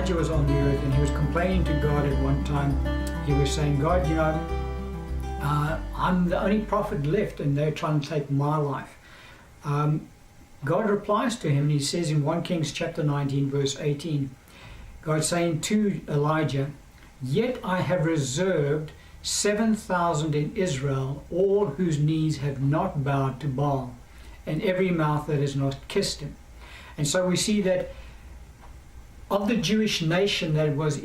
Elijah was on the earth and he was complaining to God at one time. He was saying, God, I'm the only prophet left and they're trying to take my life. God replies to him, and he says in 1 Kings chapter 19 verse 18, God saying to Elijah, yet I have reserved 7,000 in Israel, all whose knees have not bowed to Baal, and every mouth that has not kissed him. And so we see that of the Jewish nation that was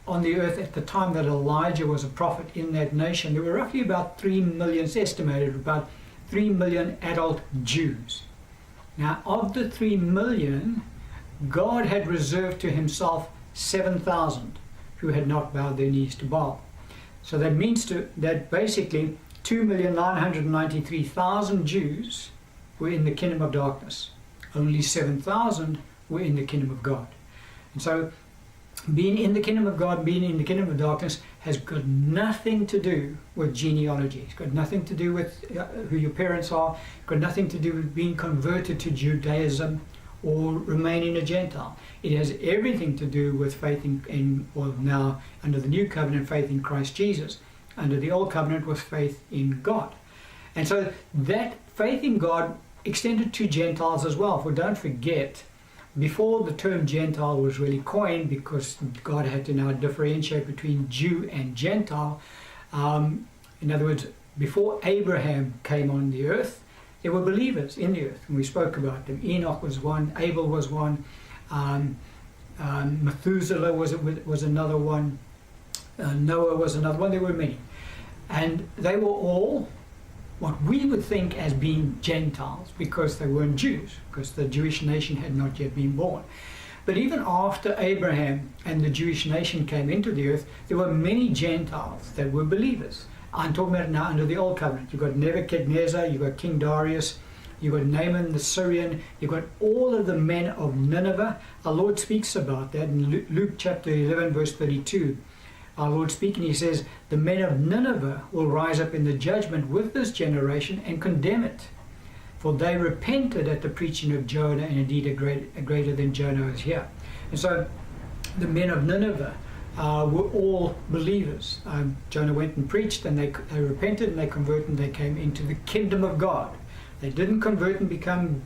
on the earth at the time that Elijah was a prophet in that nation, there were roughly about 3 million, it's estimated about 3 million adult Jews. Now, of the 3 million, God had reserved to himself 7,000 who had not bowed their knees to Baal. So that means that basically 2,993,000 Jews were in the kingdom of darkness. Only 7,000 were in the kingdom of God. And so being in the kingdom of God, being in the kingdom of darkness has got nothing to do with genealogy. It's got nothing to do with who your parents are. It's got nothing to do with being converted to Judaism or remaining a Gentile. It has everything to do with faith now under the new covenant, faith in Christ Jesus. Under the old covenant was faith in God. And so that faith in God extended to Gentiles as well. For don't forget, before the term Gentile was really coined, because God had to now differentiate between Jew and Gentile, in other words, before Abraham came on the earth, there were believers in the earth, and we spoke about them. Enoch was one, Abel was one, Methuselah was another one, Noah was another one. There were many, and they were all what we would think as being Gentiles, because they weren't Jews, because the Jewish nation had not yet been born. But even after Abraham and the Jewish nation came into the earth, there were many Gentiles that were believers. I'm talking about now under the old covenant. You've got Nebuchadnezzar, you've got King Darius, you've got Naaman the Syrian, you've got all of the men of Nineveh. Our Lord speaks about that in Luke chapter 11 verse 32. Our Lord speaking, he says, the men of Nineveh will rise up in the judgment with this generation and condemn it. For they repented at the preaching of Jonah, and indeed a greater than Jonah is here. And so the men of Nineveh were all believers. Jonah went and preached, and they repented and they converted and they came into the kingdom of God. They didn't convert and become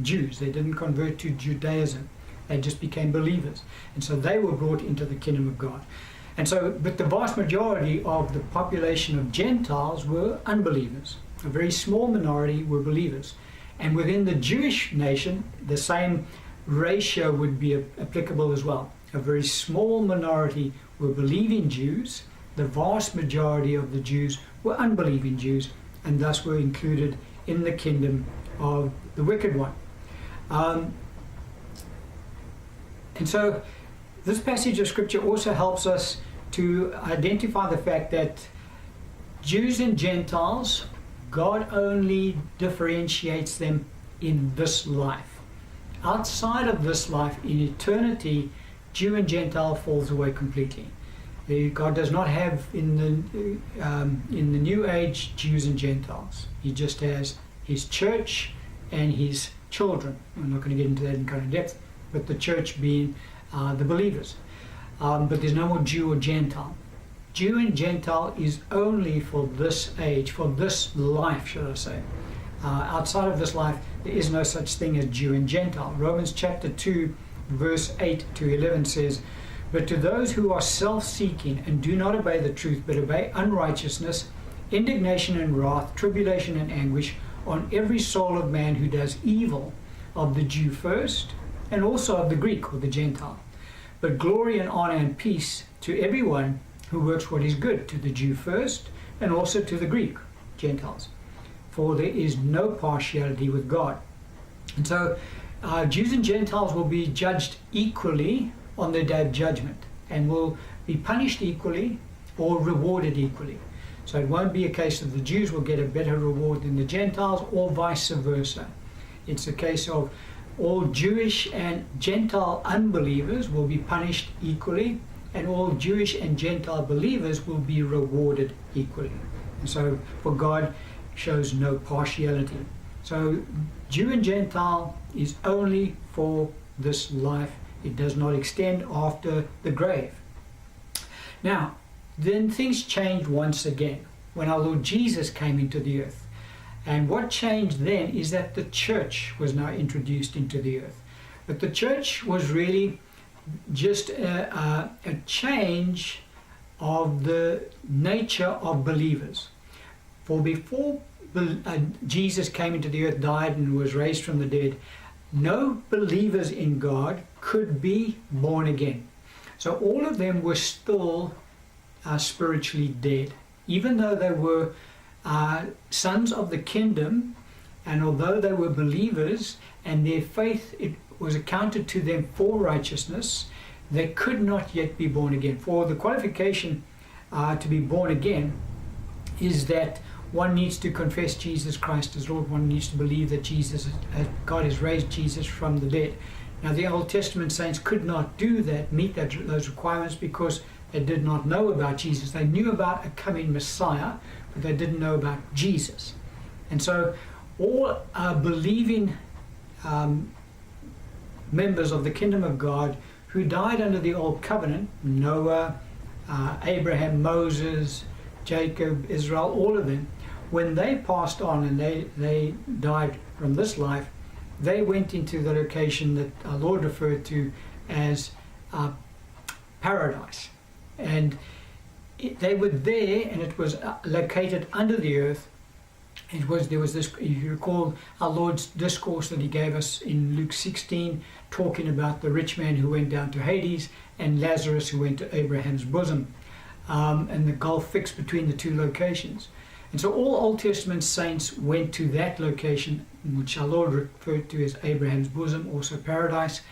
Jews. They didn't convert to Judaism. They just became believers. And so they were brought into the kingdom of God. And so, but the vast majority of the population of Gentiles were unbelievers. A very small minority were believers. And within the Jewish nation, the same ratio would be applicable as well. A very small minority were believing Jews. The vast majority of the Jews were unbelieving Jews, and thus were included in the kingdom of the wicked one. And so this passage of scripture also helps us to identify the fact that Jews and Gentiles, God only differentiates them in this life. Outside of this life, in eternity, Jew and Gentile falls away completely. God does not have in the new age Jews and Gentiles. He just has his church and his children. I'm not going to get into that in kind of depth, but the church being the believers. But there's no more Jew or Gentile. Jew and Gentile is only for this age, for this life, should I say. Outside of this life, there is no such thing as Jew and Gentile. Romans chapter 2, verse 8 to 11 says, but to those who are self-seeking and do not obey the truth, but obey unrighteousness, indignation and wrath, tribulation and anguish on every soul of man who does evil, of the Jew first, and also of the Greek or the Gentile. But glory and honor and peace to everyone who works what is good, to the Jew first, and also to the Greek, Gentiles. For there is no partiality with God. And so Jews and Gentiles will be judged equally on the day of judgment, and will be punished equally or rewarded equally. So it won't be a case of the Jews will get a better reward than the Gentiles, or vice versa. It's a case of all Jewish and Gentile unbelievers will be punished equally, and all Jewish and Gentile believers will be rewarded equally. And so, for God shows no partiality. So, Jew and Gentile is only for this life It does not extend after the grave. Now, then things changed once again when our Lord Jesus came into the earth. And what changed then is that the church was now introduced into the earth. But the church was really just a change of the nature of believers. For before Jesus came into the earth, died and was raised from the dead, no believers in God could be born again. So all of them were still spiritually dead, even though they were sons of the kingdom, and although they were believers and their faith it was accounted to them for righteousness, they could not yet be born again. For the qualification to be born again is that one needs to confess Jesus Christ as Lord. One needs to believe that God has raised Jesus from the dead. Now the Old Testament saints could not do that, meet those requirements, because they did not know about Jesus. They knew about a coming Messiah, but they didn't know about Jesus. And so all believing members of the kingdom of God who died under the old covenant, Noah, Abraham, Moses, Jacob, Israel, all of them, when they passed on and they died from this life, they went into the location that our Lord referred to as paradise. And they were there, and it was located under the earth. There was this, if you recall our Lord's discourse that he gave us in Luke 16, talking about the rich man who went down to Hades and Lazarus who went to Abraham's bosom, and the gulf fixed between the two locations. And so all Old Testament saints went to that location, which our Lord referred to as Abraham's bosom, also paradise,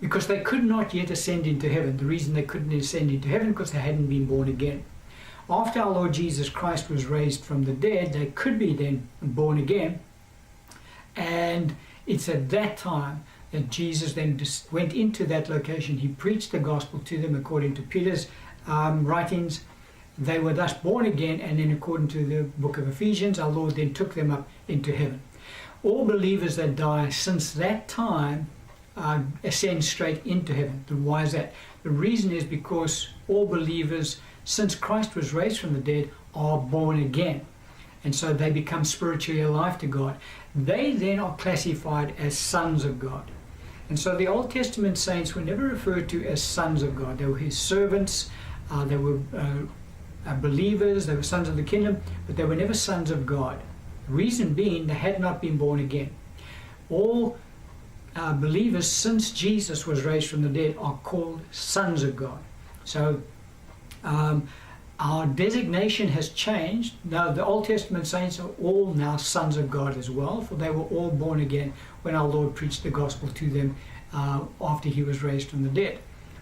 because they could not yet ascend into heaven. The reason they couldn't ascend into heaven because they hadn't been born again. After our Lord Jesus Christ was raised from the dead, they could be then born again. And it's at that time that Jesus then went into that location. He preached the gospel to them according to Peter's writings. They were thus born again, and then according to the book of Ephesians, our Lord then took them up into heaven. All believers that die since that time ascend straight into heaven. Why is that? The reason is because all believers, since Christ was raised from the dead, are born again. And so they become spiritually alive to God. They then are classified as sons of God. And so the Old Testament saints were never referred to as sons of God. They were his servants, they were believers, they were sons of the kingdom, but they were never sons of God. The reason being, they had not been born again. All believers since Jesus was raised from the dead are called sons of God. So our designation has changed. Now the Old Testament saints are all now sons of God as well, for they were all born again when our Lord preached the gospel to them after he was raised from the dead.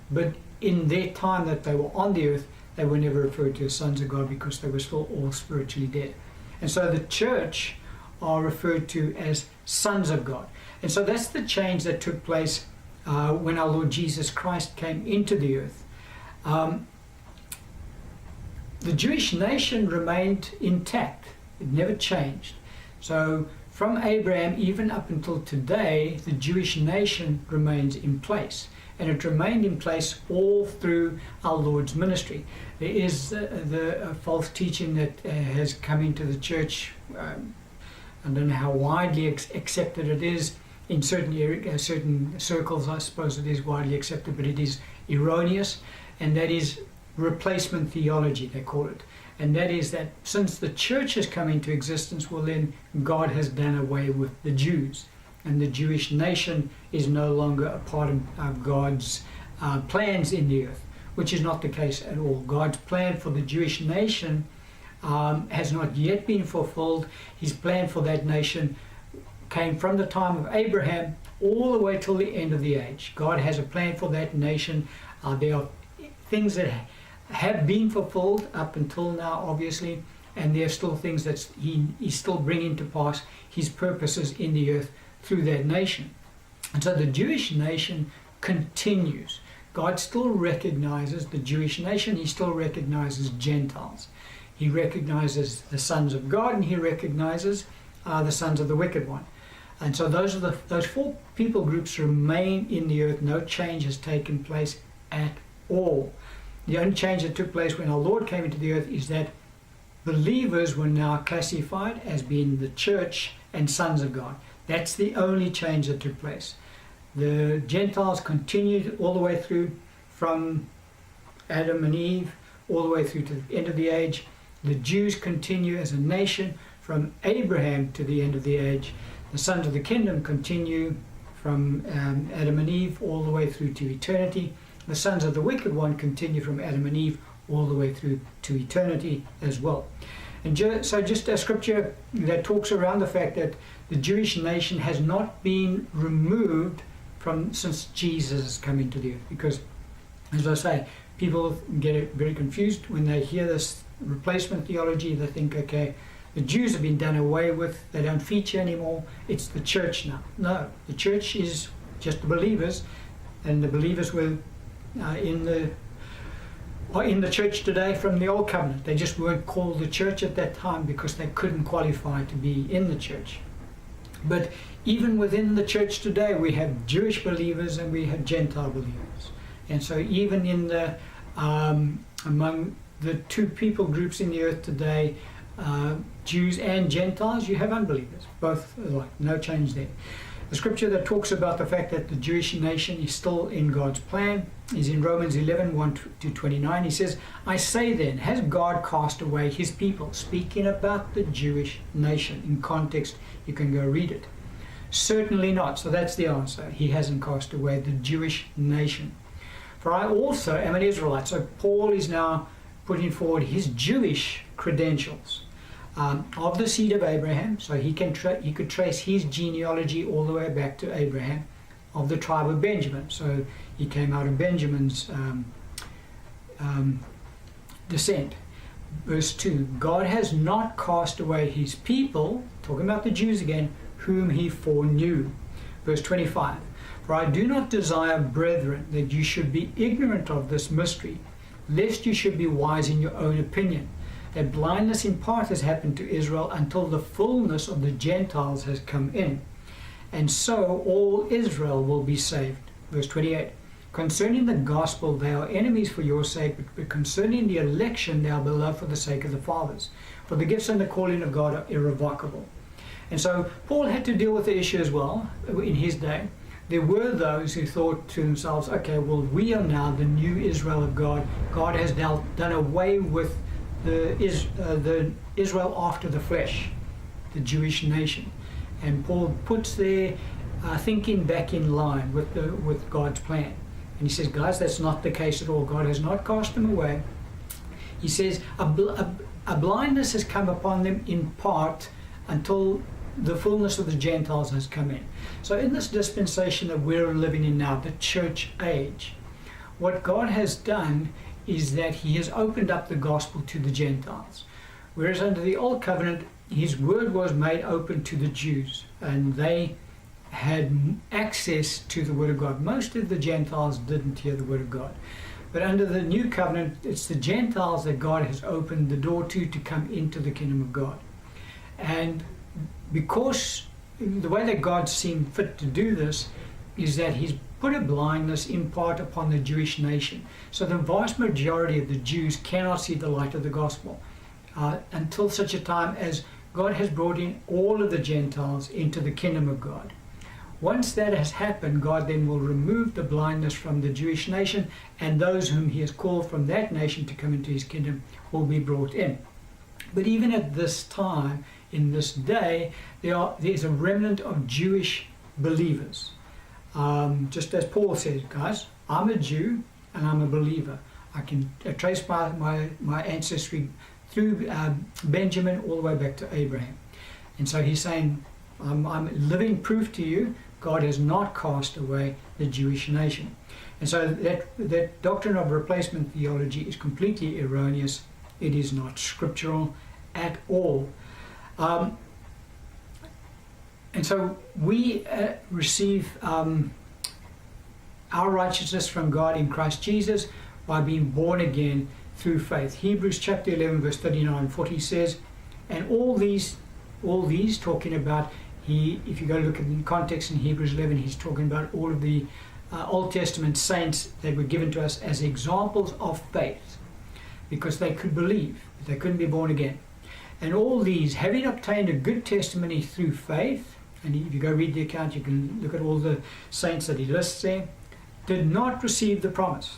But in their time that they were on the earth, they were never referred to as sons of God because they were still all spiritually dead. And so the church are referred to as sons of God. And so that's the change that took place when our Lord Jesus Christ came into the earth. The Jewish nation remained intact. It never changed. So from Abraham even up until today, the Jewish nation remains in place. And it remained in place all through our Lord's ministry. There is the false teaching that has come into the church. I don't know how widely accepted it is. In certain circles, I suppose it is widely accepted, but it is erroneous. And that is replacement theology, they call it. And that is that since the church has come into existence, well then God has done away with the Jews. And the Jewish nation is no longer a part of God's plans in the earth, which is not the case at all. God's plan for the Jewish nation has not yet been fulfilled. His plan for that nation came from the time of Abraham all the way till the end of the age. God has a plan for that nation. There are things that have been fulfilled up until now, obviously, and there are still things that he's still bringing to pass his purposes in the earth through that nation. And so the Jewish nation continues. God still recognizes the Jewish nation. He still recognizes Gentiles. He recognizes the sons of God, and he recognizes the sons of the wicked one. And so those four people groups remain in the earth. No change has taken place at all. The only change that took place when our Lord came into the earth is that believers were now classified as being the church and sons of God. That's the only change that took place. The Gentiles continued all the way through from Adam and Eve, all the way through to the end of the age. The Jews continue as a nation from Abraham to the end of the age. The sons of the kingdom continue from Adam and Eve all the way through to eternity. The sons of the wicked one continue from Adam and Eve all the way through to eternity as well. And so just a scripture that talks around the fact that the Jewish nation has not been removed since Jesus has come into the earth. Because, as I say, people get very confused when they hear this replacement theology. They think, okay, the Jews have been done away with, they don't feature anymore, it's the church now. No, the church is just the believers, and the believers were in the church today from the old covenant. They just weren't called the church at that time because they couldn't qualify to be in the church. But even within the church today, we have Jewish believers and we have Gentile believers. And so even in the among the two people groups in the earth today, Jews and Gentiles, you have unbelievers, both alike, no change there. The scripture that talks about the fact that the Jewish nation is still in God's plan is in Romans 11, 1-29. He says, I say then, has God cast away his people? Speaking about the Jewish nation. In context, you can go read it. Certainly not. So that's the answer. He hasn't cast away the Jewish nation. For I also am an Israelite. So Paul is now putting forward his Jewish credentials. Of the seed of Abraham, so he could trace his genealogy all the way back to Abraham, of the tribe of Benjamin, so he came out of Benjamin's descent. Verse 2, God has not cast away his people, talking about the Jews again, whom he foreknew. Verse 25, for I do not desire, brethren, that you should be ignorant of this mystery, lest you should be wise in your own opinion, that blindness in part has happened to Israel until the fullness of the Gentiles has come in. And so all Israel will be saved. Verse 28. Concerning the gospel, they are enemies for your sake, but concerning the election, they are beloved for the sake of the fathers. For the gifts and the calling of God are irrevocable. And so Paul had to deal with the issue as well in his day. There were those who thought to themselves, okay, well, we are now the new Israel of God. God has now done away with the Israel after the flesh, the Jewish nation. And Paul puts their thinking back in line with God's plan. And he says, guys, that's not the case at all. God has not cast them away. He says, a blindness has come upon them in part until the fullness of the Gentiles has come in. So in this dispensation that we're living in now, the church age, what God has done is that he has opened up the gospel to the Gentiles. Whereas under the old covenant, his word was made open to the Jews, and they had access to the word of God. Most of the Gentiles didn't hear the word of God. But under the new covenant, it's the Gentiles that God has opened the door to come into the kingdom of God. And because the way that God seemed fit to do this is that he's put a blindness in part upon the Jewish nation. So the vast majority of the Jews cannot see the light of the gospel until such a time as God has brought in all of the Gentiles into the kingdom of God. Once that has happened, God then will remove the blindness from the Jewish nation, and those whom he has called from that nation to come into his kingdom will be brought in. But even at this time, in this day, there's a remnant of Jewish believers. Just as Paul says, guys, I'm a Jew and I'm a believer. I can trace my ancestry through Benjamin all the way back to Abraham. And so he's saying, I'm living proof to you, God has not cast away the Jewish nation. And so that doctrine of replacement theology is completely erroneous. It is not scriptural at all. And so we receive our righteousness from God in Christ Jesus by being born again through faith. Hebrews chapter 11 verse 39 and 40 says, and all these talking about If you go look at the context in Hebrews 11, he's talking about all of the Old Testament saints that were given to us as examples of faith, because they could believe, but they couldn't be born again. And all these, having obtained a good testimony through faith, and if you go read the account, you can look at all the saints that he lists there, did not receive the promise.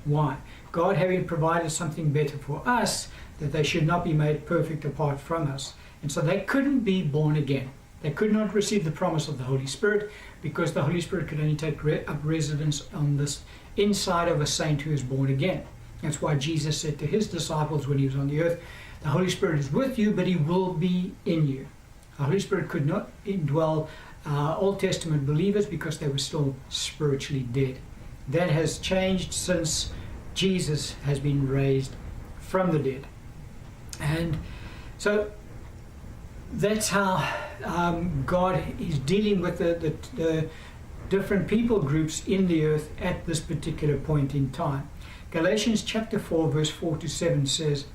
Why? God having provided something better for us, that they should not be made perfect apart from us. And so they couldn't be born again. They could not receive the promise of the Holy Spirit, because the Holy Spirit could only take up residence on this inside of a saint who is born again. That's why Jesus said to his disciples when he was on the earth, the Holy Spirit is with you, but he will be in you. The Holy Spirit could not indwell Old Testament believers because they were still spiritually dead. That has changed since Jesus has been raised from the dead. And so that's how God is dealing with the different people groups in the earth at this particular point in time. Galatians chapter 4 verse 4 to 7 says,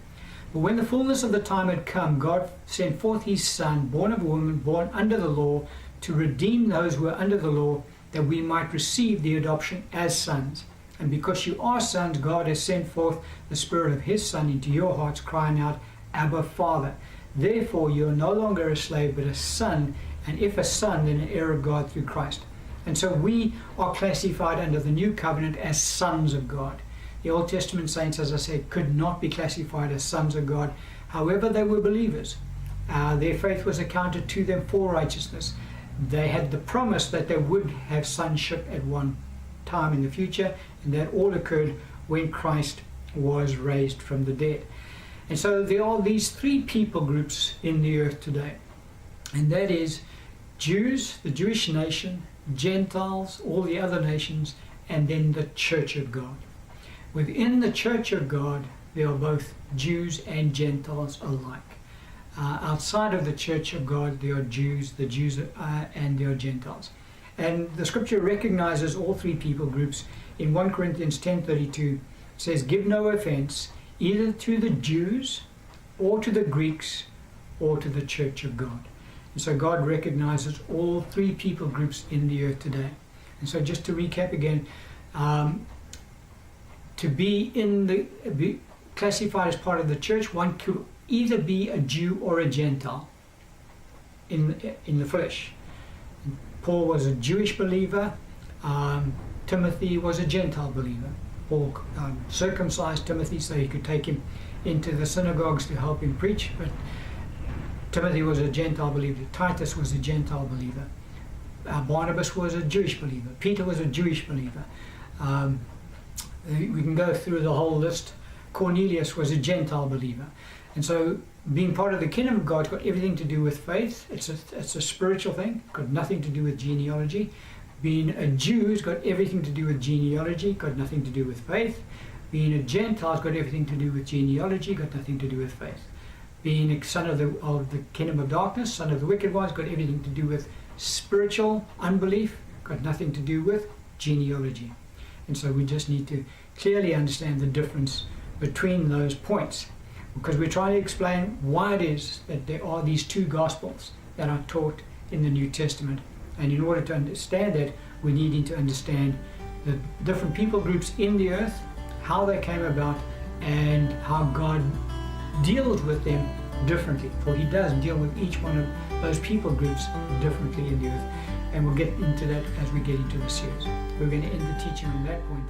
"But when the fullness of the time had come, God sent forth his Son, born of a woman, born under the law, to redeem those who were under the law, that we might receive the adoption as sons. And because you are sons, God has sent forth the Spirit of his Son into your hearts, crying out, Abba, Father. Therefore you are no longer a slave, but a son, and if a son, then an heir of God through Christ." And so we are classified under the new covenant as sons of God. The Old Testament saints, as I said, could not be classified as sons of God. However, they were believers. Their faith was accounted to them for righteousness. They had the promise that they would have sonship at one time in the future, and that all occurred when Christ was raised from the dead. And so there are these three people groups in the earth today, and that is Jews, the Jewish nation, Gentiles, all the other nations, and then the Church of God. Within the Church of God, there are both Jews and Gentiles alike. Outside of the Church of God, there are Jews, and there are Gentiles. And the Scripture recognizes all three people groups. In 1 Corinthians 10:32, it says, "Give no offense either to the Jews or to the Greeks or to the Church of God." And so God recognizes all three people groups in the earth today. And so just to recap again, to be classified as part of the church, one could either be a Jew or a Gentile in the flesh. Paul was a Jewish believer. Timothy was a Gentile believer. Paul circumcised Timothy so he could take him into the synagogues to help him preach, but Timothy was a Gentile believer. Titus was a Gentile believer. Barnabas was a Jewish believer. Peter was a Jewish believer. We can go through the whole list. Cornelius was a Gentile believer. And so being part of the kingdom of God's got everything to do with faith. It's a spiritual thing, got nothing to do with genealogy. Being a Jew has got everything to do with genealogy, got nothing to do with faith. Being a Gentile has got everything to do with genealogy, got nothing to do with faith. Being a son of the kingdom of darkness, son of the wicked one, has got everything to do with spiritual unbelief, got nothing to do with genealogy. And so we just need to clearly understand the difference between those points, because we're trying to explain why it is that there are these two gospels that are taught in the New Testament. And in order to understand that, we need to understand the different people groups in the earth, how they came about, and how God deals with them differently. For he does deal with each one of those people groups differently in the earth. And we'll get into that as we get into the series. We're going to end the teaching on that point.